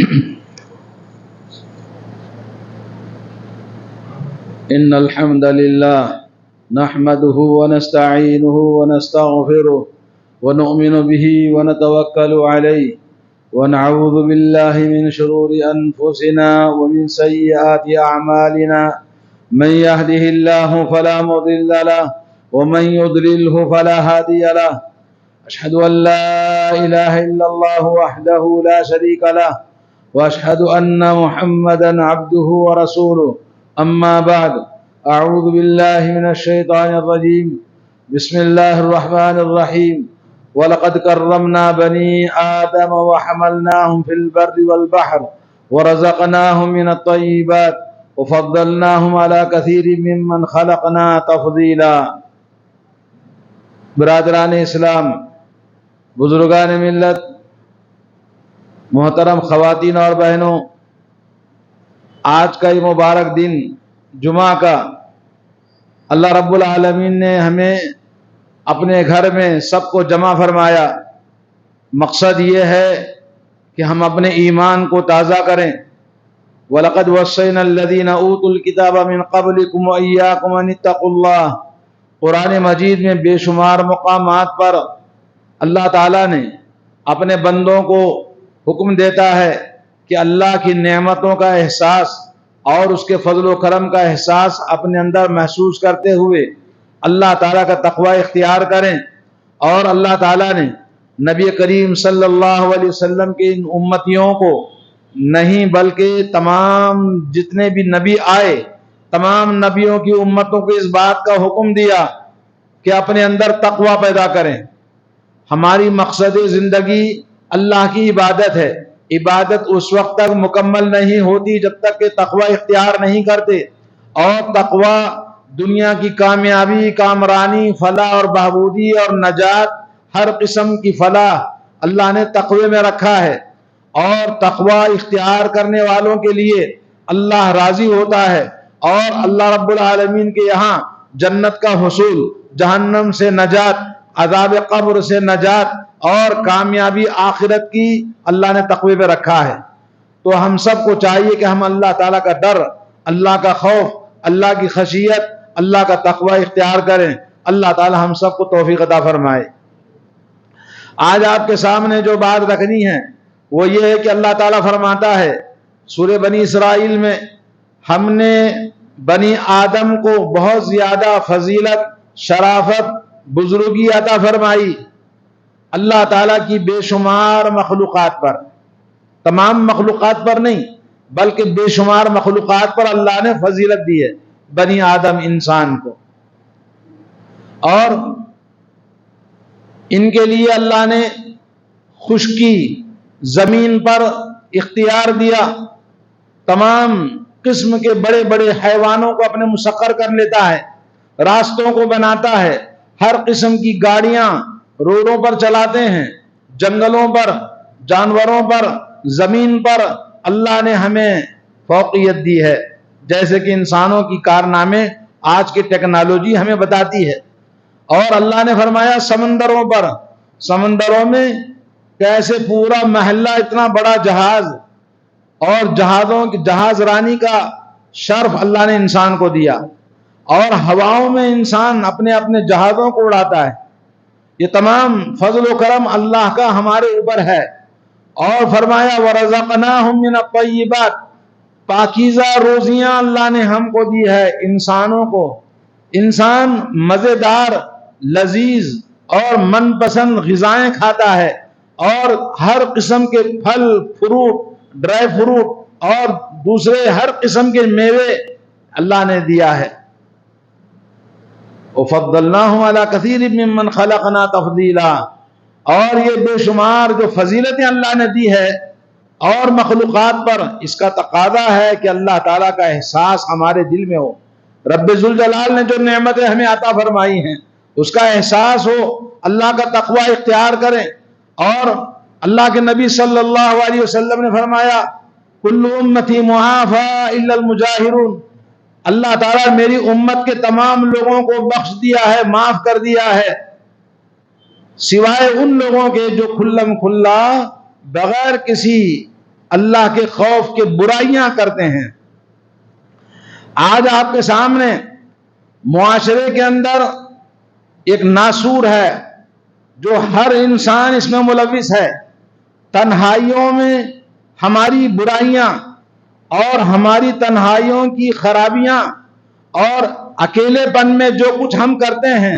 إن الحمد لله نحمده ونستعينه ونستغفره ونؤمن به ونتوكل عليه ونعوذ بالله من شرور أنفسنا ومن سيئات أعمالنا من يهده الله فلا مضل له ومن يضلله فلا هادي له أشهد أن لا إله إلا الله وحده لا شريك له وأشهد أن محمدا عبده ورسوله أما بعد أعوذ بالله من الشيطان الرجيم بسم الله الرحمن الرحيم ولقد كرمنا بني آدم وحملناهم في البر والبحر ورزقناهم من الطيبات وفضلناهم على كثير ممن خلقنا تفضيلا۔ برادران اسلام، بزرگان ملت، محترم خواتین اور بہنوں، آج کا یہ مبارک دن جمعہ کا اللہ رب العالمین نے ہمیں اپنے گھر میں سب کو جمع فرمایا۔ مقصد یہ ہے کہ ہم اپنے ایمان کو تازہ کریں۔ وَلَقَدْ وَصَّيْنَا الَّذِينَ أُوتُوا الْكِتَابَ مِنْ قَبْلِكُمْ وَإِيَّاكُمْ أَنِ اتَّقُوا اللَّهَ۔ قرآن مجید میں بے شمار مقامات پر اللہ تعالیٰ نے اپنے بندوں کو حکم دیتا ہے کہ اللہ کی نعمتوں کا احساس اور اس کے فضل و کرم کا احساس اپنے اندر محسوس کرتے ہوئے اللہ تعالیٰ کا تقوی اختیار کریں۔ اور اللہ تعالیٰ نے نبی کریم صلی اللہ علیہ وسلم کے ان امتیوں کو نہیں بلکہ تمام جتنے بھی نبی آئے تمام نبیوں کی امتوں کو اس بات کا حکم دیا کہ اپنے اندر تقوی پیدا کریں۔ ہماری مقصد زندگی اللہ کی عبادت ہے۔ عبادت اس وقت تک مکمل نہیں ہوتی جب تک کہ تقوی اختیار نہیں کرتے، اور تقوی دنیا کی کامیابی، کامرانی، فلاح اور بہبودی اور نجات، ہر قسم کی فلاح اللہ نے تقوی میں رکھا ہے۔ اور تقوی اختیار کرنے والوں کے لیے اللہ راضی ہوتا ہے، اور اللہ رب العالمین کے یہاں جنت کا حصول، جہنم سے نجات، عذاب قبر سے نجات اور کامیابی آخرت کی اللہ نے تقوی پہ رکھا ہے۔ تو ہم سب کو چاہیے کہ ہم اللہ تعالیٰ کا ڈر، اللہ کا خوف، اللہ کی خشیت، اللہ کا تقوی اختیار کریں۔ اللہ تعالیٰ ہم سب کو توفیق عطا فرمائے۔ آج آپ کے سامنے جو بات رکھنی ہے وہ یہ ہے کہ اللہ تعالیٰ فرماتا ہے سورہ بنی اسرائیل میں، ہم نے بنی آدم کو بہت زیادہ فضیلت، شرافت، بزرگی عطا فرمائی۔ اللہ تعالیٰ کی بے شمار مخلوقات پر، تمام مخلوقات پر نہیں بلکہ بے شمار مخلوقات پر اللہ نے فضیلت دی ہے بنی آدم انسان کو۔ اور ان کے لیے اللہ نے خشکی زمین پر اختیار دیا، تمام قسم کے بڑے بڑے حیوانوں کو اپنے مسخر کر لیتا ہے، راستوں کو بناتا ہے، ہر قسم کی گاڑیاں روڈوں پر چلاتے ہیں، جنگلوں پر، جانوروں پر، زمین پر اللہ نے ہمیں فوقیت دی ہے، جیسے کہ انسانوں کی کارنامے آج کی ٹیکنالوجی ہمیں بتاتی ہے۔ اور اللہ نے فرمایا سمندروں پر، سمندروں میں کیسے پورا محلہ اتنا بڑا جہاز اور جہاز رانی کا شرف اللہ نے انسان کو دیا، اور ہواؤں میں انسان اپنے اپنے جہازوں کو اڑاتا ہے۔ یہ تمام فضل و کرم اللہ کا ہمارے اوپر ہے۔ اور فرمایا وَرَزَقْنَاهُم مِّنَ الطَّيِّبَاتِ، پاکیزہ روزیاں اللہ نے ہم کو دی ہے انسانوں کو۔ انسان مزیدار، لذیذ اور من پسند غذائیں کھاتا ہے، اور ہر قسم کے پھل، فروٹ، ڈرائی فروٹ اور دوسرے ہر قسم کے میوے اللہ نے دیا ہے۔ وَفَضَّلْنَاهُمْ عَلَى كَثِيرٍ مِّمَّنْ خَلَقْنَا تَفْضِيلًا، اور یہ بے شمار جو فضیلتیں اللہ نے دی ہے اور مخلوقات پر، اس کا تقاضا ہے کہ اللہ تعالیٰ کا احساس ہمارے دل میں ہو۔ رب ذوالجلال نے جو نعمتیں ہمیں عطا فرمائی ہیں اس کا احساس ہو، اللہ کا تقوی اختیار کریں۔ اور اللہ کے نبی صلی اللہ علیہ وسلم نے فرمایا کل امتی معافی الا المجاہرون، اللہ تعالیٰ میری امت کے تمام لوگوں کو بخش دیا ہے، معاف کر دیا ہے، سوائے ان لوگوں کے جو کھلم کھلا بغیر کسی اللہ کے خوف کے برائیاں کرتے ہیں۔ آج آپ کے سامنے معاشرے کے اندر ایک ناسور ہے جو ہر انسان اس میں ملوث ہے۔ تنہائیوں میں ہماری برائیاں اور ہماری تنہائیوں کی خرابیاں اور اکیلے پن میں جو کچھ ہم کرتے ہیں،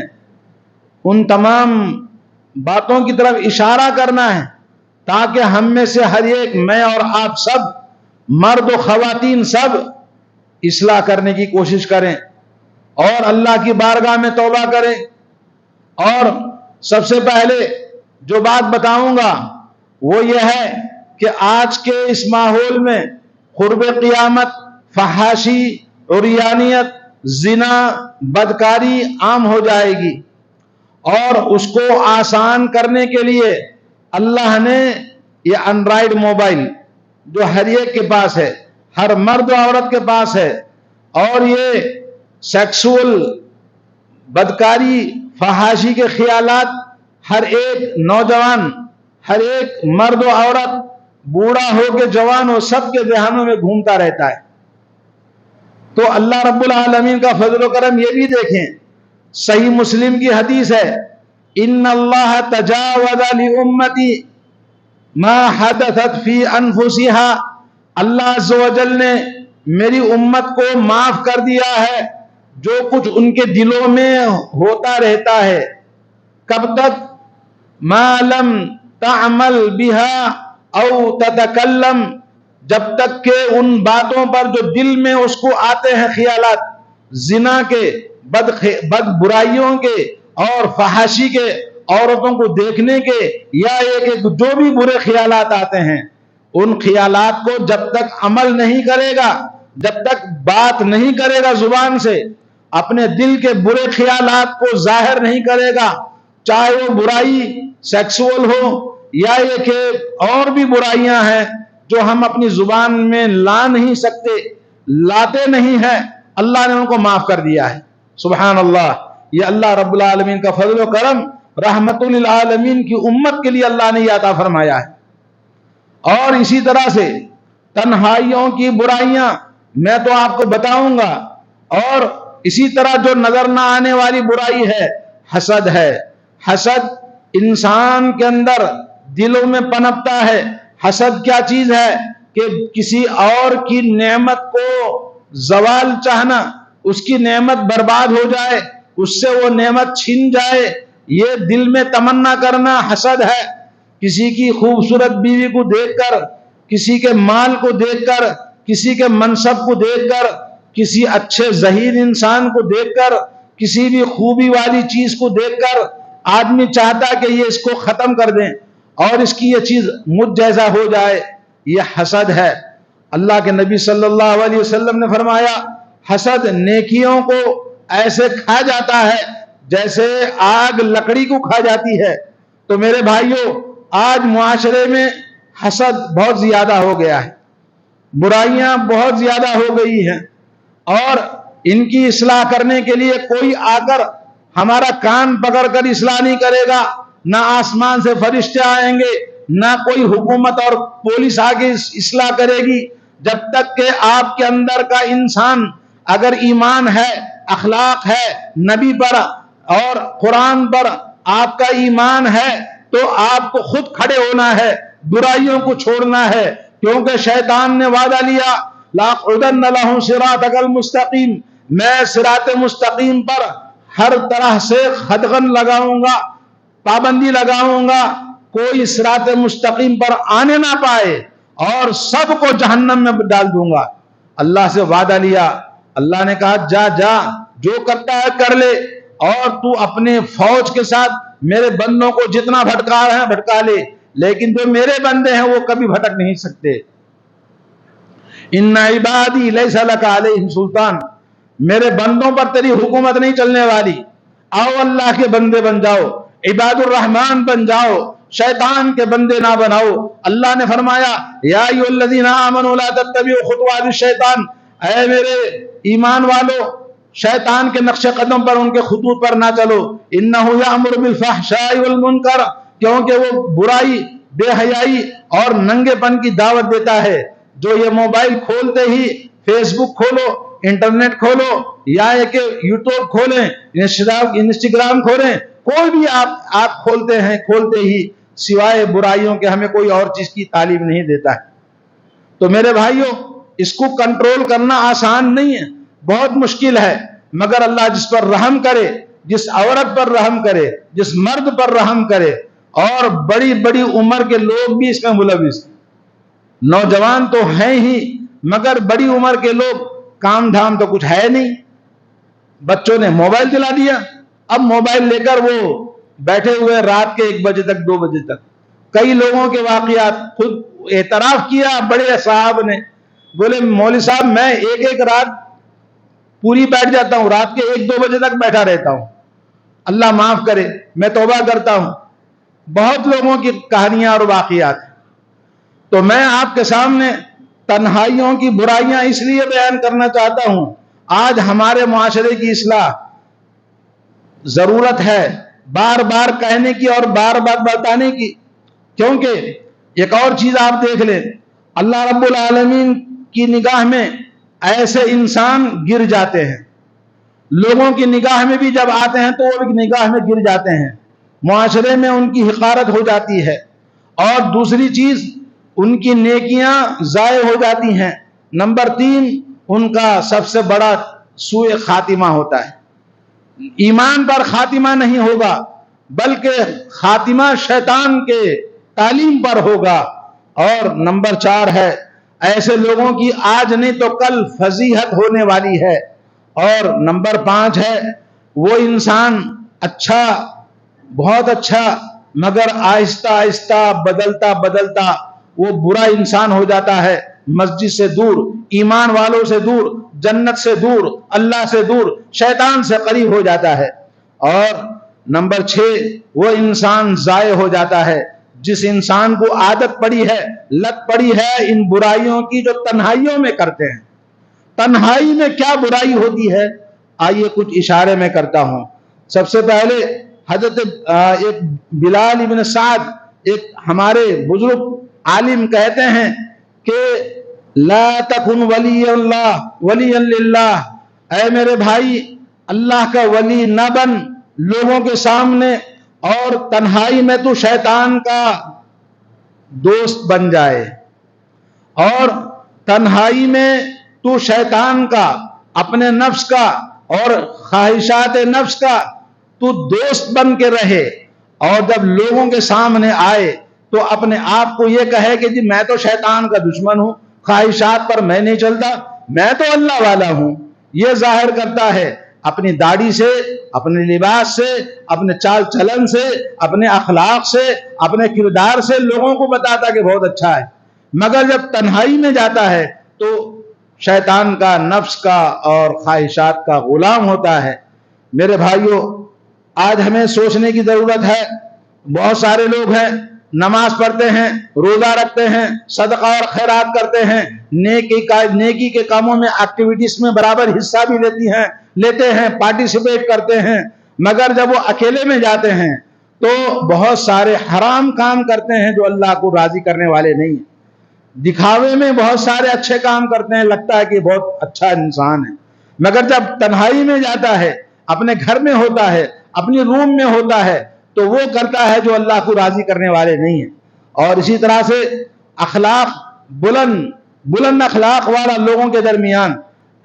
ان تمام باتوں کی طرف اشارہ کرنا ہے تاکہ ہم میں سے ہر ایک، میں اور آپ سب، مرد و خواتین سب اصلاح کرنے کی کوشش کریں اور اللہ کی بارگاہ میں توبہ کریں۔ اور سب سے پہلے جو بات بتاؤں گا وہ یہ ہے کہ آج کے اس ماحول میں قرب قیامت فحاشی، عریانیت، زنا، بدکاری عام ہو جائے گی، اور اس کو آسان کرنے کے لیے اللہ نے یہ اینڈرائڈ موبائل جو ہر ایک کے پاس ہے، ہر مرد و عورت کے پاس ہے، اور یہ سیکسول بدکاری فحاشی کے خیالات ہر ایک نوجوان، ہر ایک مرد و عورت، بوڑھا ہو کے جوان ہو، سب کے ذہنوں میں گھومتا رہتا ہے۔ تو اللہ رب العالمین کا فضل و کرم یہ بھی دیکھیں، صحیح مسلم کی حدیث ہے، ان اللہ تجاوز لامتی ما حدثت فی انفسها، اللہ عز و جل نے میری امت کو معاف کر دیا ہے جو کچھ ان کے دلوں میں ہوتا رہتا ہے۔ کب تک؟ ما لم تعمل بها او تتکلم، جب تک کہ ان باتوں پر جو دل میں اس کو آتے ہیں خیالات، زنا کے، بد برائیوں کے اور فحاشی کے، عورتوں کو دیکھنے کے، یا ایک جو بھی برے خیالات آتے ہیں، ان خیالات کو جب تک عمل نہیں کرے گا، جب تک بات نہیں کرے گا زبان سے، اپنے دل کے برے خیالات کو ظاہر نہیں کرے گا، چاہے وہ برائی سیکسول ہو یا یہ کہ اور بھی برائیاں ہیں جو ہم اپنی زبان میں لا نہیں سکتے، لاتے نہیں ہیں، اللہ نے ان کو معاف کر دیا ہے۔ سبحان اللہ، یہ اللہ رب العالمین کا فضل و کرم، رحمت للعالمین کی امت کے لیے اللہ نے یہ عطا فرمایا ہے۔ اور اسی طرح سے تنہائیوں کی برائیاں میں تو آپ کو بتاؤں گا، اور اسی طرح جو نظر نہ آنے والی برائی ہے، حسد ہے۔ حسد انسان کے اندر دلوں میں پنپتا ہے۔ حسد کیا چیز ہے؟ کہ کسی اور کی نعمت کو زوال چاہنا، اس کی نعمت برباد ہو جائے، اس سے وہ نعمت چھن جائے، یہ دل میں تمنا کرنا حسد ہے۔ کسی کی خوبصورت بیوی کو دیکھ کر، کسی کے مال کو دیکھ کر، کسی کے منصب کو دیکھ کر، کسی اچھے ظہیر انسان کو دیکھ کر، کسی بھی خوبی والی چیز کو دیکھ کر آدمی چاہتا کہ یہ اس کو ختم کر دیں اور اس کی یہ چیز مجھ جیسا ہو جائے، یہ حسد ہے۔ اللہ کے نبی صلی اللہ علیہ وسلم نے فرمایا، حسد نیکیوں کو ایسے کھا جاتا ہے جیسے آگ لکڑی کو کھا جاتی ہے۔ تو میرے بھائیوں، آج معاشرے میں حسد بہت زیادہ ہو گیا ہے، برائیاں بہت زیادہ ہو گئی ہیں، اور ان کی اصلاح کرنے کے لیے کوئی آ کر ہمارا کان پکڑ کر اصلاح نہیں کرے گا، نہ آسمان سے فرشتے آئیں گے، نہ کوئی حکومت اور پولیس آگے اصلاح کرے گی، جب تک کہ آپ کے اندر کا انسان اگر ایمان ہے، اخلاق ہے، نبی پر اور قرآن پر آپ کا ایمان ہے، تو آپ کو خود کھڑے ہونا ہے، برائیوں کو چھوڑنا ہے، کیونکہ شیطان نے وعدہ لیا، لَأَقْعُدَنَّ لَهُمْ صِرَاطَكَ الْمُسْتَقِيمَ، میں صراط مستقیم پر ہر طرح سے خدغن لگاؤں گا، پابندی لگاؤں گا، کوئی صراط مستقیم پر آنے نہ پائے، اور سب کو جہنم میں ڈال دوں گا۔ اللہ سے وعدہ لیا، اللہ نے کہا جا جا، جو کرتا ہے کر لے، اور تو اپنے فوج کے ساتھ میرے بندوں کو جتنا بھٹکا رہے ہیں بھٹکا لے، لیکن جو میرے بندے ہیں وہ کبھی بھٹک نہیں سکتے۔ ان عبادی لیس لک علیہم سلطان، میرے بندوں پر تیری حکومت نہیں چلنے والی۔ آؤ اللہ کے بندے بن جاؤ، عباد الرحمن بن جاؤ، شیطان کے بندے نہ بناؤ۔ اللہ نے فرمایا، یا ایھا الذین آمنوا لا تتبعوا خطوات الشیطان، اے میرے ایمان والو، شیطان کے نقش قدم پر، ان کے خطوط پر نہ چلو۔ انہ یامر بالفحشاء والمنکر، کیونکہ وہ برائی بے حیائی اور ننگے پن کی دعوت دیتا ہے، جو یہ موبائل کھولتے ہی فیس بک کھولو، انٹرنیٹ کھولو، یا کہ یوٹیوب کھولیں، انسٹاگرام کھولیں، کوئی بھی آپ کھولتے ہیں، کھولتے ہی سوائے برائیوں کے ہمیں کوئی اور چیز کی تعلیم نہیں دیتا ہے۔ تو میرے بھائیوں، اس کو کنٹرول کرنا آسان نہیں ہے، بہت مشکل ہے، مگر اللہ جس پر رحم کرے، جس عورت پر رحم کرے، جس مرد پر رحم کرے، اور بڑی بڑی عمر کے لوگ بھی اس میں ملوث ہیں۔ نوجوان تو ہیں ہی، مگر بڑی عمر کے لوگ کام دھام تو کچھ ہے نہیں، بچوں نے موبائل دلا دیا، اب موبائل لے کر وہ بیٹھے ہوئے رات کے 1 بجے تک 2 بجے تک۔ کئی لوگوں کے واقعات خود اعتراف کیا بڑے صاحب نے، بولے مولوی صاحب میں ایک رات پوری بیٹھ جاتا ہوں، رات کے 1-2 بجے تک بیٹھا رہتا ہوں، اللہ معاف کرے، میں توبہ کرتا ہوں۔ بہت لوگوں کی کہانیاں اور واقعات ہیں۔ تو میں آپ کے سامنے تنہائیوں کی برائیاں اس لیے بیان کرنا چاہتا ہوں، آج ہمارے معاشرے کی اصلاح ضرورت ہے بار بار کہنے کی اور بار بار بتانے کی، کیونکہ ایک اور چیز آپ دیکھ لیں، اللہ رب العالمین کی نگاہ میں ایسے انسان گر جاتے ہیں، لوگوں کی نگاہ میں بھی جب آتے ہیں تو وہ بھی نگاہ میں گر جاتے ہیں، معاشرے میں ان کی حقارت ہو جاتی ہے، اور دوسری چیز ان کی نیکیاں ضائع ہو جاتی ہیں۔ نمبر 3، ان کا سب سے بڑا سوء خاتمہ ہوتا ہے، ایمان پر خاتمہ نہیں ہوگا، بلکہ خاتمہ شیطان کے تعلیم پر ہوگا۔ اور نمبر 4 ہے، ایسے لوگوں کی آج نہیں تو کل فضیحت ہونے والی ہے۔ اور نمبر 5 ہے، وہ انسان اچھا، بہت اچھا، مگر آہستہ آہستہ بدلتا بدلتا وہ برا انسان ہو جاتا ہے، مسجد سے دور، ایمان والوں سے دور، جنت سے دور، اللہ سے دور، شیطان سے قریب ہو جاتا ہے۔ اور نمبر 6، وہ انسان ضائع ہو جاتا ہے جس انسان کو عادت پڑی ہے، لت پڑی ہے ان برائیوں کی جو تنہائیوں میں کرتے ہیں۔ تنہائی میں کیا برائی ہوتی ہے، آئیے کچھ اشارے میں کرتا ہوں۔ سب سے پہلے حضرت ایک بلال ابن سعد، ایک ہمارے بزرگ عالم کہتے ہیں کہ لا تکن ولی اللہ ولی للہ، اے میرے بھائی اللہ کا ولی نہ بن لوگوں کے سامنے، اور تنہائی میں تو شیطان کا دوست بن جائے، اور تنہائی میں تو شیطان کا، اپنے نفس کا اور خواہشات نفس کا تو دوست بن کے رہے، اور جب لوگوں کے سامنے آئے تو اپنے آپ کو یہ کہے کہ جی میں تو شیطان کا دشمن ہوں، خواہشات پر میں نہیں چلتا، میں تو اللہ والا ہوں۔ یہ ظاہر کرتا ہے اپنی داڑھی سے، اپنے لباس سے، اپنے چال چلن سے، اپنے اخلاق سے، اپنے کردار سے لوگوں کو بتاتا کہ بہت اچھا ہے، مگر جب تنہائی میں جاتا ہے تو شیطان کا، نفس کا اور خواہشات کا غلام ہوتا ہے۔ میرے بھائیوں، آج ہمیں سوچنے کی ضرورت ہے، بہت سارے لوگ ہیں نماز پڑھتے ہیں، روزہ رکھتے ہیں، صدقہ اور خیرات کرتے ہیں، نیکی کے کاموں میں، ایکٹیویٹیز میں برابر حصہ بھی لیتے ہیں، پارٹیسپیٹ کرتے ہیں، مگر جب وہ اکیلے میں جاتے ہیں تو بہت سارے حرام کام کرتے ہیں جو اللہ کو راضی کرنے والے نہیں ہیں۔ دکھاوے میں بہت سارے اچھے کام کرتے ہیں، لگتا ہے کہ بہت اچھا انسان ہے، مگر جب تنہائی میں جاتا ہے، اپنے گھر میں ہوتا ہے، اپنی روم میں ہوتا ہے، تو وہ کرتا ہے جو اللہ کو راضی کرنے والے نہیں ہیں۔ اور اسی طرح سے اخلاق، بلند اخلاق والا لوگوں کے درمیان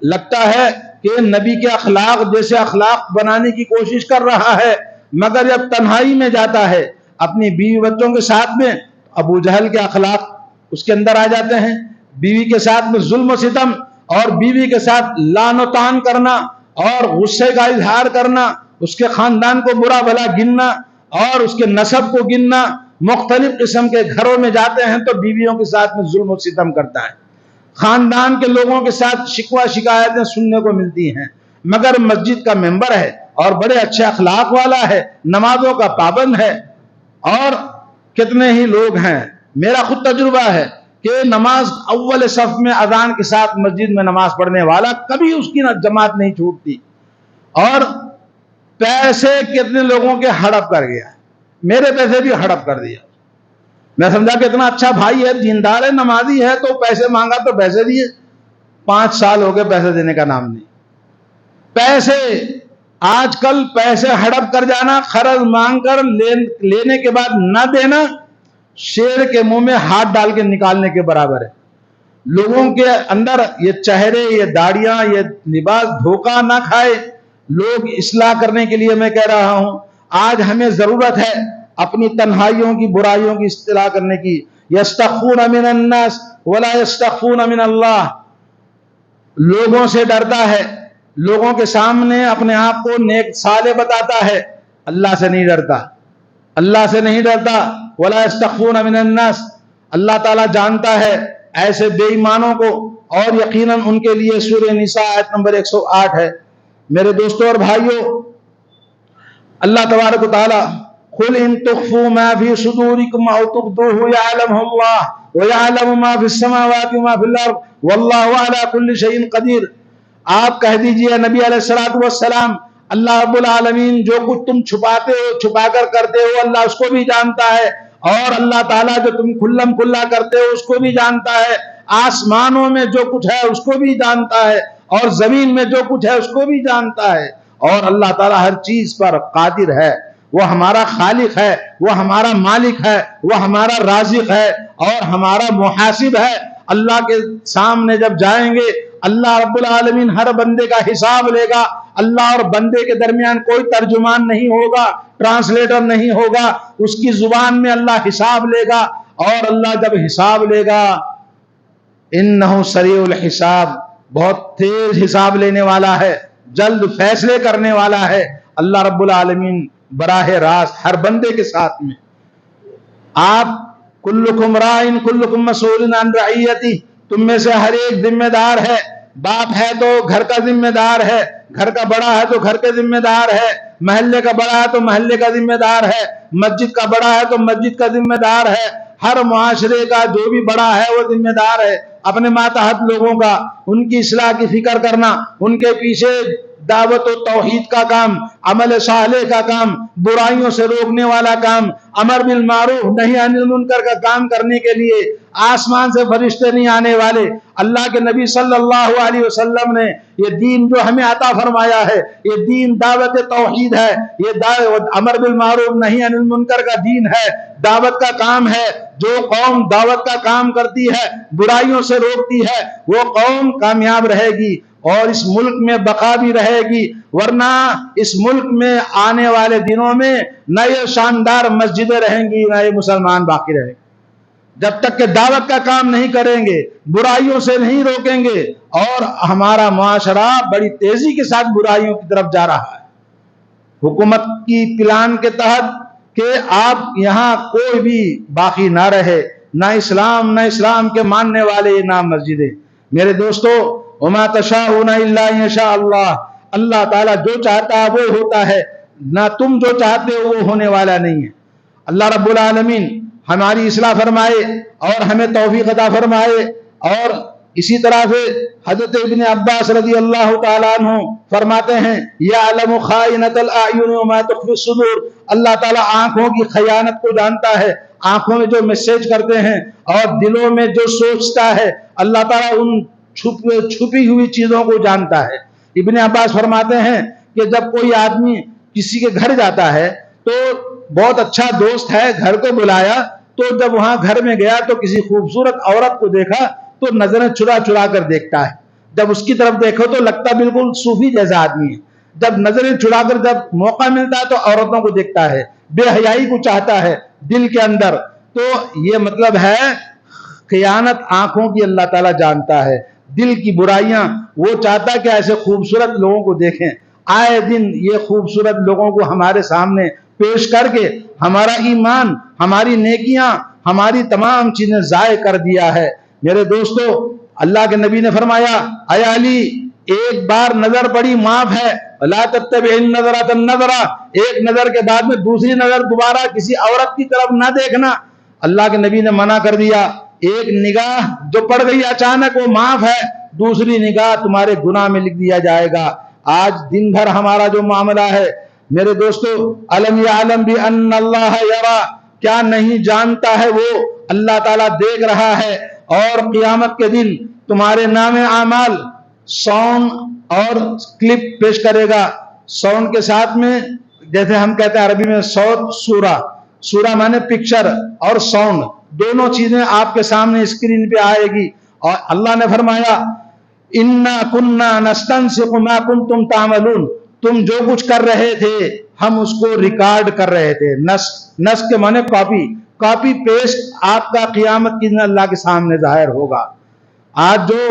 لگتا ہے کہ نبی کے اخلاق جیسے اخلاق بنانے کی کوشش کر رہا ہے، مگر جب تنہائی میں جاتا ہے اپنی بیوی بچوں کے ساتھ میں، ابو جہل کے اخلاق اس کے اندر آ جاتے ہیں، بیوی کے ساتھ میں ظلم و ستم، اور بیوی کے ساتھ لعن و طعن کرنا اور غصے کا اظہار کرنا، اس کے خاندان کو برا بھلا گننا اور اس کے نسب کو گننا، مختلف قسم کے گھروں میں جاتے ہیں تو بیویوں کے ساتھ میں ظلم و ستم کرتا ہے، خاندان کے لوگوں کے ساتھ شکوہ شکایتیں سننے کو ملتی ہیں، مگر مسجد کا ممبر ہے اور بڑے اچھے اخلاق والا ہے، نمازوں کا پابند ہے۔ اور کتنے ہی لوگ ہیں، میرا خود تجربہ ہے کہ نماز اول صف میں اذان کے ساتھ مسجد میں نماز پڑھنے والا کبھی اس کی جماعت نہیں چھوٹتی، اور پیسے کتنے لوگوں کے ہڑپ کر گیا، میرے پیسے بھی ہڑپ کر دیا، میں سمجھا کہ اتنا اچھا بھائی ہے، دیندار ہے، نمازی ہے، تو پیسے مانگا تو پیسے دیے. 5 سال ہو گئے پیسے دینے کا نام نہیں. پیسے آج کل پیسے ہڑپ کر جانا، قرض مانگ کر لینے کے بعد نہ دینا، شیر کے منہ میں ہاتھ ڈال کے نکالنے کے برابر ہے. لوگوں کے اندر یہ چہرے، یہ داڑیاں، یہ لباس دھوکہ نہ کھائے. لوگ اصلاح کرنے کے لیے میں کہہ رہا ہوں، آج ہمیں ضرورت ہے اپنی تنہائیوں کی، برائیوں کی اصلاح کرنے کی. یستخفون من الناس ولا یستخفون من اللہ. لوگوں سے ڈرتا ہے، لوگوں کے سامنے اپنے آپ کو نیک صالح بتاتا ہے، اللہ سے نہیں ڈرتا، اللہ سے نہیں ڈرتا. ولا یستخفون من الناس. اللہ تعالیٰ جانتا ہے ایسے بے ایمانوں کو، اور یقیناً ان کے لیے سورہ نساء آیت نمبر 108 ہے. میرے دوستوں اور بھائیوں، اللہ تبارک و تعالیٰ قل ان تخفوا ما في صدوركم او تبدوه يعلمه الله ويعلم ما في السماوات وما في الارض والله على كل شيء قدیر. آپ کہہ دیجئے نبی علیہ الصلوۃ والسلام، اللہ رب العالمین جو کچھ تم چھپاتے ہو، چھپا کر کرتے ہو، اللہ اس کو بھی جانتا ہے. اور اللہ تعالیٰ جو تم کھلم کھلا کرتے ہو اس کو بھی جانتا ہے. آسمانوں میں جو کچھ ہے اس کو بھی جانتا ہے، اور زمین میں جو کچھ ہے اس کو بھی جانتا ہے. اور اللہ تعالیٰ ہر چیز پر قادر ہے. وہ ہمارا خالق ہے، وہ ہمارا مالک ہے، وہ ہمارا رازق ہے اور ہمارا محاسب ہے. اللہ کے سامنے جب جائیں گے، اللہ رب العالمین ہر بندے کا حساب لے گا. اللہ اور بندے کے درمیان کوئی ترجمان نہیں ہوگا، ٹرانسلیٹر نہیں ہوگا. اس کی زبان میں اللہ حساب لے گا. اور اللہ جب حساب لے گا، انہ سریع الحساب، بہت تیز حساب لینے والا ہے، جلد فیصلے کرنے والا ہے. اللہ رب العالمین براہ راست ہر بندے کے ساتھ میں. آپ کلکم راعٍ کلکم مسئول عن رعیتہ، تم میں سے ہر ایک ذمہ دار ہے. باپ ہے تو گھر کا ذمہ دار ہے، گھر کا بڑا ہے تو گھر کے ذمہ دار ہے، محلے کا بڑا ہے تو محلے کا ذمہ دار ہے، مسجد کا بڑا ہے تو مسجد کا ذمہ دار ہے. ہر معاشرے کا جو بھی بڑا ہے وہ ذمہ دار ہے اپنے ماتحت لوگوں کا. ان کی اصلاح کی فکر کرنا، ان کے پیچھے دعوت و توحید کا کام، عمل صالح کا کام، برائیوں سے روکنے والا کام، امر بالمعروف نہی عن المنکر کا کام کرنے کے لیے آسمان سے فرشتے نہیں آنے والے. اللہ کے نبی صلی اللہ علیہ وسلم نے یہ دین جو ہمیں عطا فرمایا ہے، یہ دین دعوت توحید ہے، یہ امر بالمعروف نہی عن المنکر کا دین ہے، دعوت کا کام ہے. جو قوم دعوت کا کام کرتی ہے، برائیوں سے روکتی ہے، وہ قوم کامیاب رہے گی اور اس ملک میں بقا بھی رہے گی. ورنہ اس ملک میں آنے والے دنوں میں نئے شاندار مسجدیں رہیں گی، نئے مسلمان باقی رہیں گے. جب تک کہ دعوت کا کام نہیں کریں گے، برائیوں سے نہیں روکیں گے. اور ہمارا معاشرہ بڑی تیزی کے ساتھ برائیوں کی طرف جا رہا ہے. حکومت کی پلان کے تحت کہ آپ یہاں کوئی بھی باقی نہ رہے، نہ اسلام کے ماننے والے، نہ مسجدیں. میرے دوستو، وما تشاءون الا ان شاء اللہ. اللہ تعالیٰ جو چاہتا ہے وہ ہوتا ہے، نہ تم جو چاہتے ہو وہ ہونے والا نہیں ہے. اللہ رب العالمین ہماری اصلاح فرمائے اور ہمیں توفیق عطا فرمائے. اور اسی طرح سے حضرت ابن عباس رضی اللہ تعالیٰ عنہ فرماتے ہیں، یعلم خائنۃ الاعین وما تخفی الصدور. اللہ تعالیٰ آنکھوں کی خیانت کو جانتا ہے، آنکھوں میں جو میسج کرتے ہیں اور دلوں میں جو سوچتا ہے، اللہ تعالیٰ ان چھپی ہوئی چیزوں کو جانتا ہے. ابن عباس فرماتے ہیں کہ جب کوئی آدمی کسی کے گھر جاتا ہے تو بہت اچھا دوست ہے، گھر کو بلایا، تو جب وہاں گھر میں گیا تو کسی خوبصورت عورت کو دیکھا تو نظریں چرا چرا کر دیکھتا ہے. جب اس کی طرف دیکھو تو لگتا بالکل صوفی جیسا آدمی ہے. جب نظریں چڑا کر جب موقع ملتا ہے تو عورتوں کو دیکھتا ہے، بے حیائی کو چاہتا ہے دل کے اندر. تو یہ مطلب ہے خیانت آنکھوں کی اللہ تعالیٰ جانتا ہے، دل کی برائیاں وہ چاہتا ہے کہ ایسے خوبصورت لوگوں کو دیکھیں. آئے دن یہ خوبصورت لوگوں کو ہمارے سامنے پیش کر کے ہمارا ایمان، ہماری نیکیاں، ہماری تمام چیزیں ضائع کر دیا ہے. میرے دوستو، اللہ کے نبی نے فرمایا، اے علی، ایک بار نظر پڑی معاف ہے، لا تتبع النظرۃ النظرہ، ایک نظر کے بعد میں دوسری نظر دوبارہ کسی عورت کی طرف نہ دیکھنا. اللہ کے نبی نے منع کر دیا. ایک نگاہ جو پڑ گئی اچانک وہ معاف ہے، دوسری نگاہ تمہارے گناہ میں لکھ دیا جائے گا. آج دن بھر ہمارا جو معاملہ ہے میرے دوستو، الم یعلم بان اللہ یرا، کیا نہیں جانتا ہے وہ اللہ تعالیٰ دیکھ رہا ہے، اور قیامت کے دن تمہارے نام اعمال ساؤنڈ اور کلپ پیش کرے گا۔ ساؤنڈ کے ساتھ میں، جیسے ہم کہتے ہیں عربی میں صوت، سورہ مانے پکچر، اور ساؤنڈ، دونوں چیزیں آپ کے سامنے اسکرین پہ آئے گی۔ اور اللہ نے فرمایا اِنَّا كُنَّا نَسْتَنسِخُ مَا كُنْتُمْ تَعْمَلُونَ، تم جو کچھ کر رہے تھے ہم اس کو ریکارڈ کر رہے تھے۔ نسخ کے معنی کاپی پیسٹ آپ کا قیامت کے دن اللہ کے سامنے ظاہر ہوگا۔ آج جو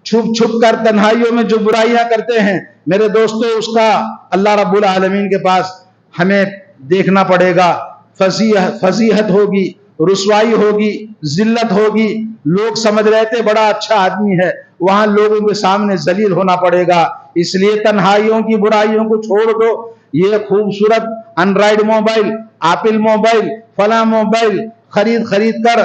چھپ چھپ کر تنہائیوں میں جو برائیاں کرتے ہیں میرے دوستو، اس کا اللہ رب العالمین کے پاس ہمیں دیکھنا پڑے گا۔ فضیحت ہوگی، رسوائی ہوگی، ذلت ہوگی۔ لوگ سمجھ رہے تھے بڑا اچھا آدمی ہے، وہاں لوگوں کے سامنے ذلیل ہونا پڑے گا۔ اس لیے تنہائیوں کی برائیوں کو چھوڑ دو۔ یہ خوبصورت اینڈرائیڈ موبائل، ایپل موبائل، فلاں موبائل خرید کر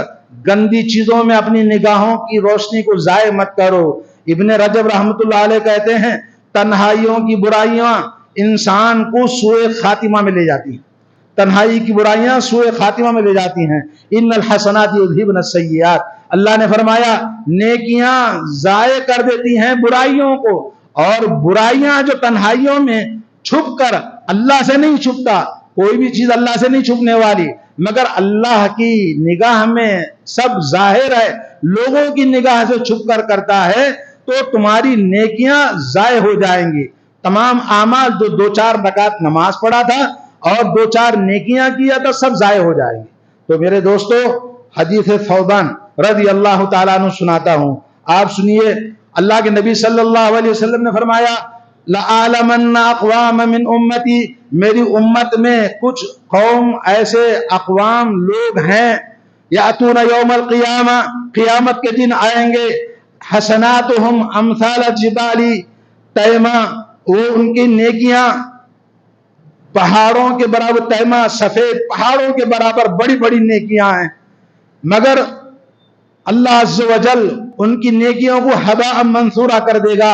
گندی چیزوں میں اپنی نگاہوں کی روشنی کو ضائع مت کرو۔ ابن رجب رحمۃ اللہ علیہ کہتے ہیں تنہائیوں کی برائیاں انسان کو سوء خاتمہ میں لے جاتی ہیں۔ تنہائی کی برائیاں سوء خاتمہ میں لے جاتی ہیں۔ ان الحسنات یذہبن السیئات، اللہ نے فرمایا نیکیاں ضائع کر دیتی ہیں برائیوں کو، اور برائیاں جو تنہائیوں میں چھپ کر، اللہ سے نہیں چھپتا، کوئی بھی چیز اللہ سے نہیں چھپنے والی، مگر اللہ کی نگاہ میں سب ظاہر ہے، لوگوں کی نگاہ سے چھپ کر کرتا ہے تو تمہاری نیکیاں ضائع ہو جائیں گی۔ تمام اعمال جو 2-4 رکعت نماز پڑھا تھا اور 2-4 نیکیاں کیا تھا سب ضائع ہو جائیں گے۔ تو میرے دوستو، حدیث ثوبان رضی اللہ تعالیٰ عنہ سناتا ہوں، آپ سنیے۔ اللہ کے نبی صلی اللہ علیہ وسلم نے فرمایا لَأَعْلَمَنَّ أَقْوَامًا مِّنْ أُمَّتِي، میری امت میں کچھ قوم ایسے اقوام لوگ ہیں یاتون یوم القیامہ، قیامت کے دن آئیں گے، حسناتہم امثال الجبال تیمہ، وہ ان کی نیکیاں پہاڑوں کے برابر، تیمہ سفید پہاڑوں کے برابر بڑی بڑی نیکیاں ہیں، مگر اللہ عز و جل ان کی نیکیوں کو ہباء منثورا کر دے گا،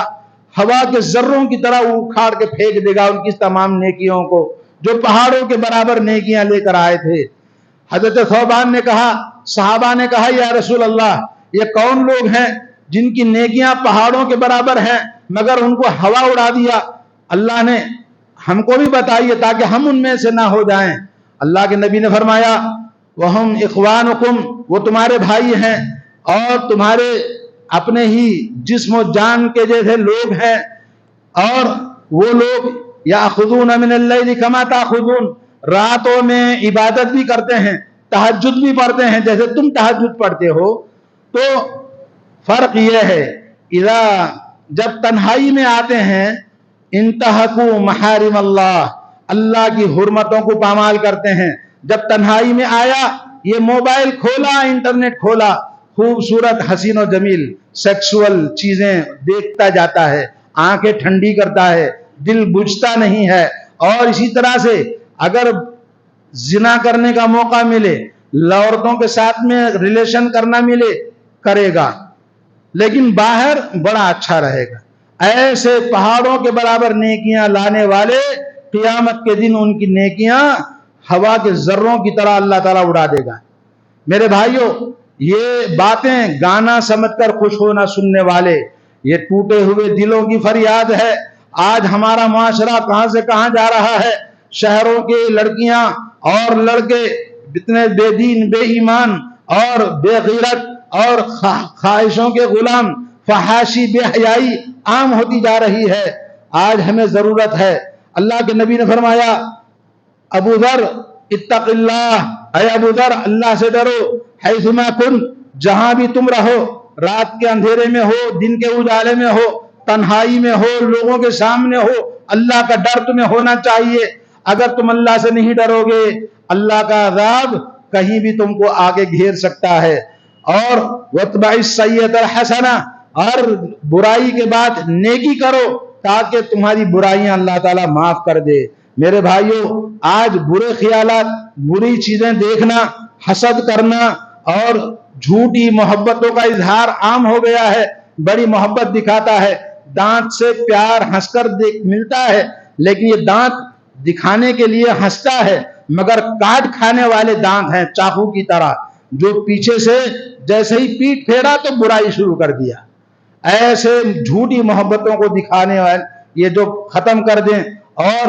ہوا کے ذروں کی طرح وہ اکھاڑ کے پھینک دے گا ان کی تمام نیکیوں کو جو پہاڑوں کے برابر نیکیاں لے کر آئے تھے۔ حضرت ثوبان نے کہا، صحابہ نے کہا یا رسول اللہ، یہ کون لوگ ہیں جن کی نیکیاں پہاڑوں کے برابر ہیں مگر ان کو ہوا اڑا دیا؟ اللہ نے ہم کو بھی بتائیے تاکہ ہم ان میں سے نہ ہو جائیں۔ اللہ کے نبی نے فرمایا وہم اخوانکم، وہ تمہارے بھائی ہیں اور تمہارے اپنے ہی جسم و جان کے جیسے لوگ ہیں، اور وہ لوگ یاخذون من اللیل کما تاخذون، راتوں میں عبادت بھی کرتے ہیں، تہجد بھی پڑھتے ہیں جیسے تم تہجد پڑھتے ہو۔ تو فرق یہ ہے اذا، جب تنہائی میں آتے ہیں انتہکوا محارم اللہ، اللہ کی حرمتوں کو پامال کرتے ہیں۔ جب تنہائی میں آیا، یہ موبائل کھولا، انٹرنیٹ کھولا، خوبصورت حسین و جمیل سیکسول چیزیں دیکھتا جاتا ہے، آنکھیں ٹھنڈی کرتا ہے، دل بجھتا نہیں ہے۔ اور اسی طرح سے اگر زنا کرنے کا موقع ملے، عورتوں کے ساتھ میں ریلیشن کرنا ملے، کرے گا، لیکن باہر بڑا اچھا رہے گا۔ ایسے پہاڑوں کے برابر نیکیاں لانے والے قیامت کے دن ان کی نیکیاں ہوا کے ذروں کی طرح اللہ تعالیٰ اڑا دے گا۔ میرے بھائیوں، یہ باتیں گانا سمجھ کر خوش ہونا سننے والے، یہ ٹوٹے ہوئے دلوں کی فریاد ہے۔ آج ہمارا معاشرہ کہاں سے کہاں جا رہا ہے۔ شہروں کے لڑکیاں اور لڑکے اتنے بے دین، بے ایمان اور بے غیرت اور خواہشوں کے غلام، فحاشی، بے حیائی عام ہوتی جا رہی ہے۔ آج ہمیں ضرورت ہے، اللہ کے نبی نے فرمایا ابو ذر اتق اللہ، اے ابو ذر اللہ سے ڈرو، حیثما کنت، جہاں بھی تم رہو، رات کے اندھیرے میں ہو، دن کے اجالے میں ہو، تنہائی میں ہو، لوگوں کے سامنے ہو، اللہ کا ڈر تمہیں ہونا چاہیے۔ اگر تم اللہ سے نہیں ڈرو گے، اللہ کا عذاب کہیں بھی تم کو آگے گھیر سکتا ہے۔ اور واتبع السیئۃ الحسنہ، اور برائی کے بعد نیکی کرو تاکہ تمہاری برائیاں اللہ تعالیٰ معاف کر دے۔ میرے بھائیوں، آج برے خیالات، بری چیزیں دیکھنا، حسد کرنا اور جھوٹی محبتوں کا اظہار عام ہو گیا ہے۔ بڑی محبت دکھاتا ہے، دانت سے پیار ہنس کر ملتا ہے، لیکن یہ دانت دکھانے کے لیے ہنستا ہے، مگر کاٹ کھانے والے دانت ہیں چاقو کی طرح، جو پیچھے سے جیسے ہی پیٹ پھیرا تو برائی شروع کر دیا۔ ایسے جھوٹی محبتوں کو دکھانے والے یہ جو ختم کر دیں، اور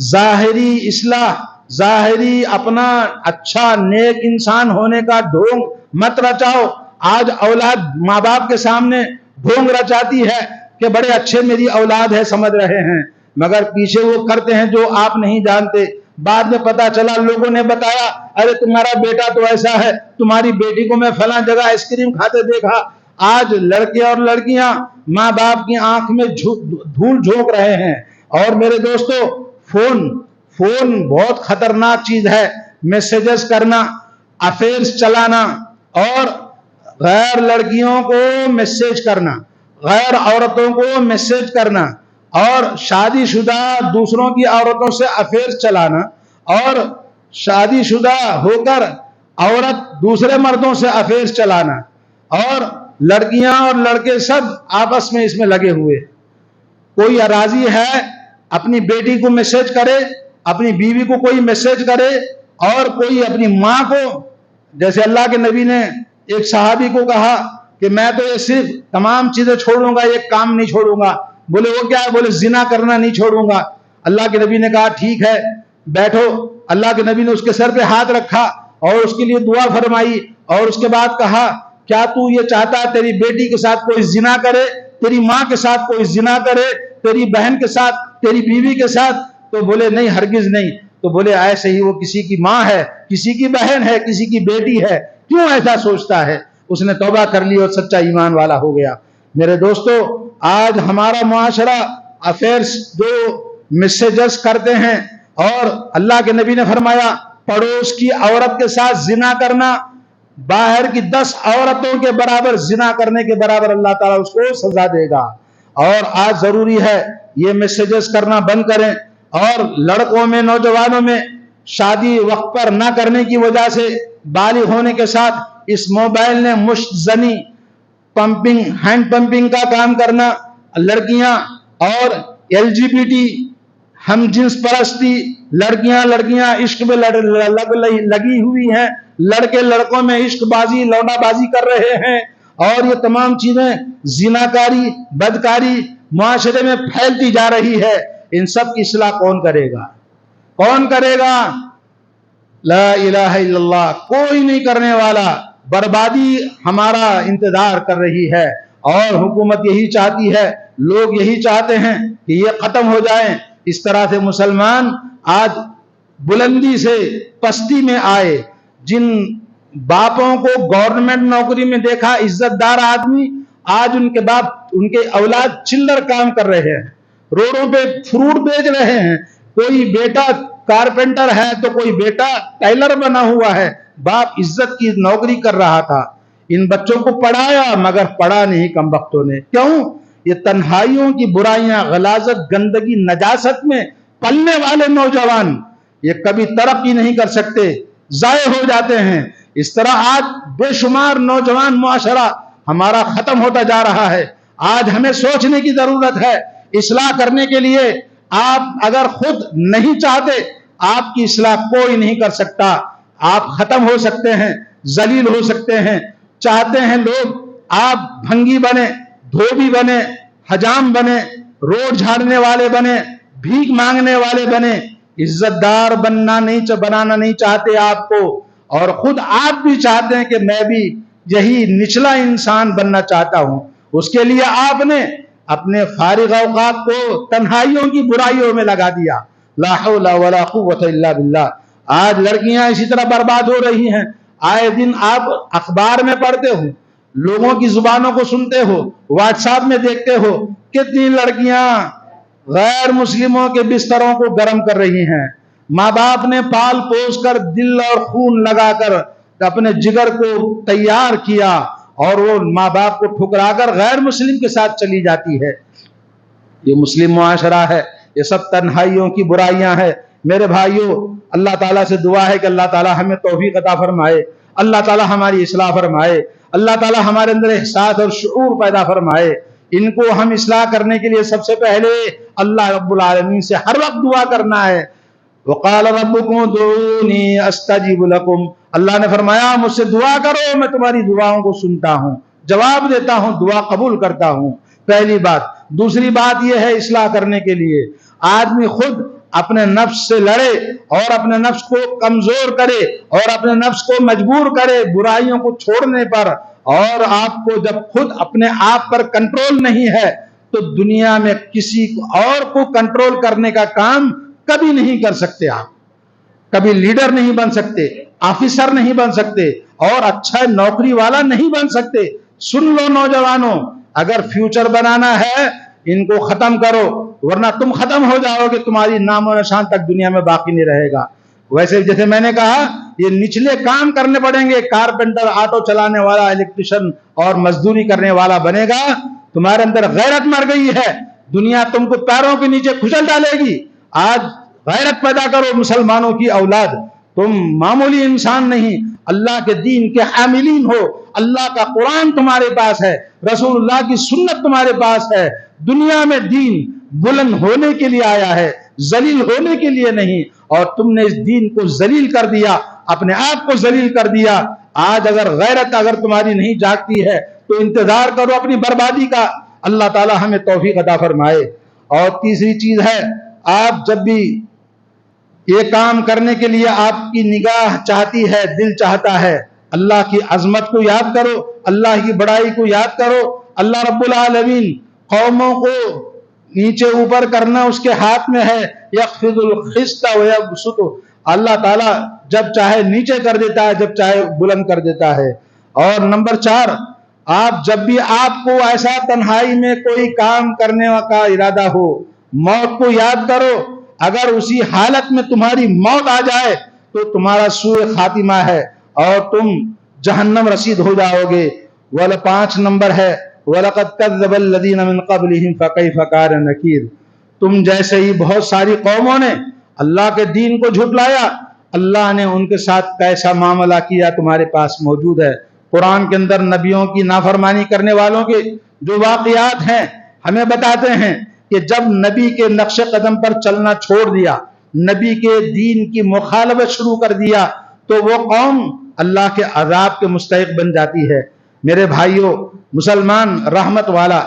ظاہری اصلاح، ظاہری اپنا اچھا نیک انسان ہونے کا ڈھونگ مت رچاؤ۔ آج اولاد ماں باپ کے سامنے ڈھونگ رچاتی ہے کہ بڑے اچھے میری اولاد ہے سمجھ رہے ہیں، مگر پیچھے وہ کرتے ہیں جو آپ نہیں جانتے۔ بعد میں پتا چلا، لوگوں نے بتایا، ارے تمہارا بیٹا تو ایسا ہے، تمہاری بیٹی کو میں فلاں جگہ آئس کریم کھاتے دیکھا۔ آج لڑکے اور لڑکیاں ماں باپ کی آنکھ میں دھول جھونک رہے ہیں۔ اور میرے دوستو، فون بہت خطرناک چیز ہے۔ میسیجز کرنا، افیئرز چلانا، اور غیر لڑکیوں کو میسیج کرنا، غیر عورتوں کو میسیج کرنا، اور شادی شدہ دوسروں کی عورتوں سے افیئرز چلانا، اور شادی شدہ ہو کر عورت دوسرے مردوں سے افیئرز چلانا، اور لڑکیاں اور لڑکے سب آپس میں اس میں لگے ہوئے۔ کوئی راضی ہے اپنی بیٹی کو میسیج کرے، اپنی بیوی کو کوئی میسیج کرے، اور کوئی اپنی ماں کو، جیسے اللہ کے نبی نے ایک صحابی کو کہا کہ میں تو یہ صرف تمام چیزیں چھوڑوں گا، ایک کام نہیں چھوڑوں گا۔ بولے وہ کیا ہے؟ بولے زنا کرنا نہیں چھوڑوں گا۔ اللہ کے نبی نے کہا ٹھیک ہے بیٹھو۔ اللہ کے نبی نے اس کے سر پہ ہاتھ رکھا اور اس کے لیے دعا فرمائی، اور اس کے بعد کہا کیا تو یہ چاہتا ہے تیری بیٹی کے ساتھ کوئی زنا کرے، تیری ماں کے ساتھ کوئی زنا کرے، تیری بہن کے ساتھ، تیری بیوی کے ساتھ؟ تو بولے نہیں، ہرگز نہیں۔ تو بولے ایسے ہی وہ کسی کی ماں ہے، کسی کی بہن ہے، کسی کی بیٹی ہے، کیوں ایسا سوچتا ہے؟ اس نے توبہ کر لی اور سچا ایمان والا ہو گیا۔ میرے دوستو، آج ہمارا معاشرہ افیئرز جو میسیجز کرتے ہیں، اور اللہ کے نبی نے فرمایا پڑوس کی عورت کے ساتھ زنا کرنا باہر کی 10 عورتوں کے برابر، زنا کرنے کے برابر اللہ تعالیٰ اس کو سزا دے گا۔ اور آج ضروری ہے یہ میسیجز کرنا بند کریں۔ اور لڑکوں میں، نوجوانوں میں شادی وقت پر نہ کرنے کی وجہ سے بالغ ہونے کے ساتھ اس موبائل نے مشت زنی، پمپنگ، ہینڈ پمپنگ کا کام کرنا، لڑکیاں اور LGBT، ہم جنس پرستی، لڑکیاں عشق میں لگی ہوئی ہیں، لڑکے لڑکوں میں عشق بازی، لوڈا بازی کر رہے ہیں، اور یہ تمام چیزیں زناکاری، بدکاری معاشرے میں پھیلتی جا رہی ہے۔ ان سب کی اصلاح کون کرے گا؟ کون کرے گا؟ لا الہ الا اللہ، کوئی نہیں کرنے والا۔ بربادی ہمارا انتظار کر رہی ہے، اور حکومت یہی چاہتی ہے، لوگ یہی چاہتے ہیں کہ یہ ختم ہو جائیں۔ اس طرح سے مسلمان آج بلندی سے پستی میں آئے۔ جن باپوں کو گورنمنٹ نوکری میں دیکھا عزت دار آدمی، آج ان کے باپ، ان کے اولاد چلر کام کر رہے ہیں، روڈوں پہ فروٹ بیچ رہے ہیں۔ کوئی بیٹا کارپینٹر ہے تو کوئی بیٹا ٹیلر بنا ہوا ہے۔ باپ عزت کی نوکری کر رہا تھا۔ ان بچوں کو پڑھایا مگر پڑھا نہیں کم بختوں نے۔ کیوں؟ یہ تنہائیوں کی برائیاں، غلاظت، گندگی، نجاست میں پلنے والے نوجوان یہ کبھی ترقی نہیں کر سکتے، ضائع ہو جاتے ہیں۔ اس طرح آج بے شمار نوجوان معاشرہ ہمارا ختم ہوتا جا رہا ہے۔ آج ہمیں سوچنے کی ضرورت ہے۔ اصلاح کرنے کے لیے آپ اگر خود نہیں چاہتے، آپ کی اصلاح کوئی نہیں کر سکتا۔ آپ ختم ہو سکتے ہیں، ذلیل ہو سکتے ہیں۔ چاہتے ہیں لوگ آپ بھنگی بنے، دھوبی بنے، حجام بنے، روڈ جھاڑنے والے بنے، بھیک مانگنے والے بنے، عزت دار بنانا نہیں چاہتے آپ کو، اور خود آپ بھی چاہتے ہیں کہ میں بھی یہی نچلا انسان بننا چاہتا ہوں۔ اس کے لیے آپ نے اپنے فارغ اوقات کو تنہائیوں کی برائیوں میں لگا دیا۔ لا حول ولا قوت الا باللہ۔ آج لڑکیاں اسی طرح برباد ہو رہی ہیں۔ آئے دن آپ اخبار میں پڑھتے ہو، لوگوں کی زبانوں کو سنتے ہو، واٹس ایپ میں دیکھتے ہو، کتنی لڑکیاں غیر مسلموں کے بستروں کو گرم کر رہی ہیں۔ ماں باپ نے پال پوس کر، دل اور خون لگا کر اپنے جگر کو تیار کیا، اور وہ ماں باپ کو ٹھکرا کر غیر مسلم کے ساتھ چلی جاتی ہے۔ یہ مسلم معاشرہ ہے، یہ سب تنہائیوں کی برائیاں ہیں۔ میرے بھائیوں، اللہ تعالیٰ سے دعا ہے کہ اللہ تعالیٰ ہمیں توفیق عطا فرمائے، اللہ تعالیٰ ہماری اصلاح فرمائے، اللہ تعالیٰ ہمارے اندر احساس اور شعور پیدا فرمائے۔ ان کو ہم اصلاح کرنے کے لیے سب سے پہلے اللہ رب العالمین سے ہر وقت دعا کرنا ہے۔ وقال ربکم ادعونی استجب لکم، اللہ نے فرمایا مجھ سے دعا کرو، میں تمہاری دعاؤں کو سنتا ہوں، جواب دیتا ہوں، دعا قبول کرتا ہوں۔ پہلی بات۔ دوسری بات یہ ہے اصلاح کرنے کے لیے آدمی خود اپنے نفس سے لڑے اور اپنے نفس کو کمزور کرے اور اپنے نفس کو مجبور کرے برائیوں کو چھوڑنے پر، اور آپ کو جب خود اپنے آپ پر کنٹرول نہیں ہے تو دنیا میں کسی اور کو کنٹرول کرنے کا کام کبھی نہیں کر سکتے، آپ کبھی لیڈر نہیں بن سکتے، آفیسر نہیں بن سکتے، اور اچھا نوکری والا نہیں بن سکتے۔ سن لو نوجوانوں، اگر فیوچر بنانا ہے ان کو ختم کرو، ورنہ تم ختم ہو جاؤ گے، تمہاری نام و نشان تک دنیا میں باقی نہیں رہے گا۔ ویسے جیسے میں نے کہا یہ نچلے کام کرنے پڑیں گے، کارپینٹر، آٹو چلانے والا، الیکٹریشین اور مزدوری کرنے والا بنے گا۔ تمہارے اندر غیرت مر گئی ہے، دنیا تم کو پیروں کے نیچے کھچل ڈالے گی۔ آج غیرت پیدا کرو مسلمانوں کی اولاد، تم معمولی انسان نہیں، اللہ کے دین کے حاملین ہو، اللہ کا قرآن تمہارے پاس ہے، رسول اللہ کی سنت تمہارے پاس ہے۔ دنیا میں دین بلند ہونے کے لیے آیا ہے، ذلیل ہونے کے لیے نہیں، اور تم نے اس دین کو ذلیل کر دیا، اپنے آپ کو ذلیل کر دیا۔ آج اگر غیرت اگر تمہاری نہیں جاگتی ہے تو انتظار کرو اپنی بربادی کا۔ اللہ تعالی ہمیں توفیق عطا فرمائے۔ اور تیسری چیز ہے، آپ جب بھی یہ کام کرنے کے لیے آپ کی نگاہ چاہتی ہے، دل چاہتا ہے، اللہ کی عظمت کو یاد کرو، اللہ کی بڑائی کو یاد کرو۔ اللہ رب العالمین قوموں کو نیچے اوپر کرنا اس کے ہاتھ میں ہے، یخفض الخسط ویبسط، اللہ تعالیٰ جب چاہے نیچے کر دیتا ہے، جب چاہے بلند کر دیتا ہے۔ اور نمبر 4، آپ جب بھی آپ کو ایسا تنہائی میں کوئی کام کرنے کا ارادہ ہو، موت کو یاد کرو، اگر اسی حالت میں تمہاری موت آ جائے تو تمہارا سوء خاتمہ ہے اور تم جہنم رسید ہو جاؤ گے۔ 5 نمبر ہے، وَلَقَدْ كَذَّبَ الَّذِينَ مِن قَبْلِهِمْ فَكَيْفَ كَانَ نَكِيرِ، تم جیسے ہی بہت ساری قوموں نے اللہ کے دین کو جھٹلایا، اللہ نے ان کے ساتھ کیسا معاملہ کیا تمہارے پاس موجود ہے۔ قرآن کے اندر نبیوں کی نافرمانی کرنے والوں کے جو واقعات ہیں ہمیں بتاتے ہیں کہ جب نبی کے نقش قدم پر چلنا چھوڑ دیا، نبی کے دین کی مخالفت شروع کر دیا، تو وہ قوم اللہ کے عذاب کے مستحق بن جاتی ہے۔ میرے بھائیوں، مسلمان رحمت والا،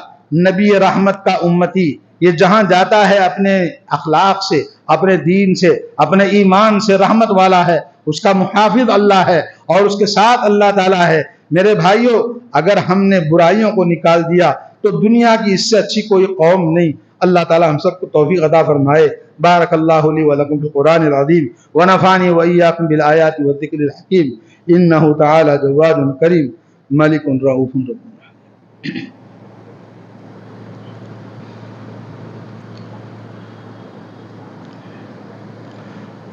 نبی رحمت کا امتی، یہ جہاں جاتا ہے اپنے اخلاق سے، اپنے دین سے، اپنے ایمان سے رحمت والا ہے، اس کا محافظ اللہ ہے اور اس کے ساتھ اللہ تعالیٰ ہے۔ میرے بھائیوں، اگر ہم نے برائیوں کو نکال دیا تو دنیا کی اس سے اچھی کوئی قوم نہیں۔ اللہ تعالیٰ ہم سب کو توفیق عطا فرمائے۔ بارک اللہ لی و لکم فی القرآن العظیم ونفعنی و ایاکم بالآیات والذکر الحکیم، انہ تعالی جواد کریم ملک رؤوف رحیم۔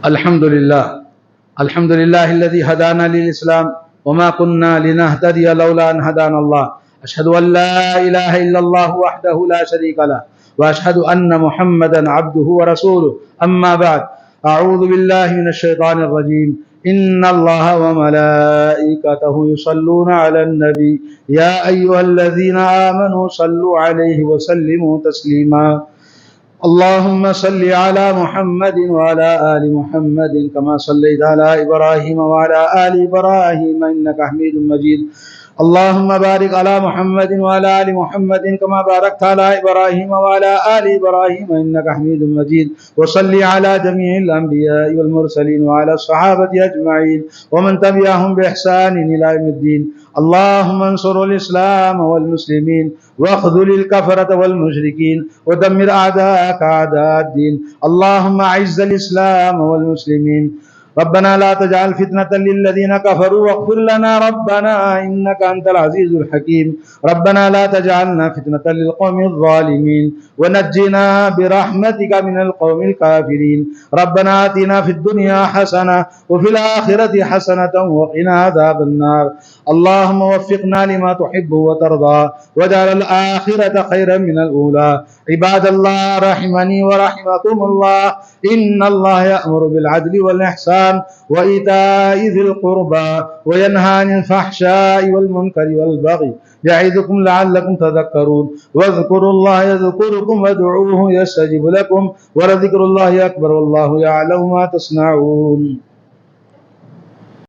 الحمد للہ الذی ہدانا للاسلام وما كنا لنهتدي لولا ان هدانا الله، اشهد ان لا اله الا الله وحده لا شريك له واشهد ان محمدا عبده ورسوله، اما بعد، اعوذ باللہ من الشیطان الرجیم، ان اللہ وملائکته يصلون على النبی یا ایها الذین آمنوا صلوا علیہ وسلموا تسلیما۔ اللهم صل على محمد وعلى آل محمد كما صليت على إبراهيم وعلى آل إبراهيم إنك حميد مجيد۔ اللهم بارك على محمد وعلى آل محمد كما باركت على إبراهيم وعلى آل إبراهيم إنك حميد مجيد، وصل على جميع الأنبياء والمرسلين وعلى الصحابة أجمعين ومن تبعهم بإحسان إلى يوم الدين۔ اللهم انصر الإسلام والمسلمين واخذل الكفرة والمشركين ودمر أعداءك أعداء الدين۔ اللهم أعز الإسلام والمسلمين، ربنا لا تجعل فتنة للذين كفروا واغفر لنا ربنا إنك أنت العزيز الحكيم۔ ربنا لا تجعلنا فتنة للقوم الظالمين ونجنا برحمتك من القوم الكافرين۔ ربنا آتنا في الدنيا حسنة وفي الآخرة حسنة وقنا عذاب النار۔ اللهم وفقنا لما تحب وترضى واجعل الآخرة خيرا من الأولى۔ عباد الله رحمني ورحمكم الله، إن الله يأمر بالعدل والإحسان وإيتاء ذي القربى وينهى عن الفحشاء والمنكر والبغي يعظكم لعلكم تذكرون واذكروا الله يذكركم وادعوه يستجب لكم ولذكر الله أكبر والله يعلم ما تصنعون.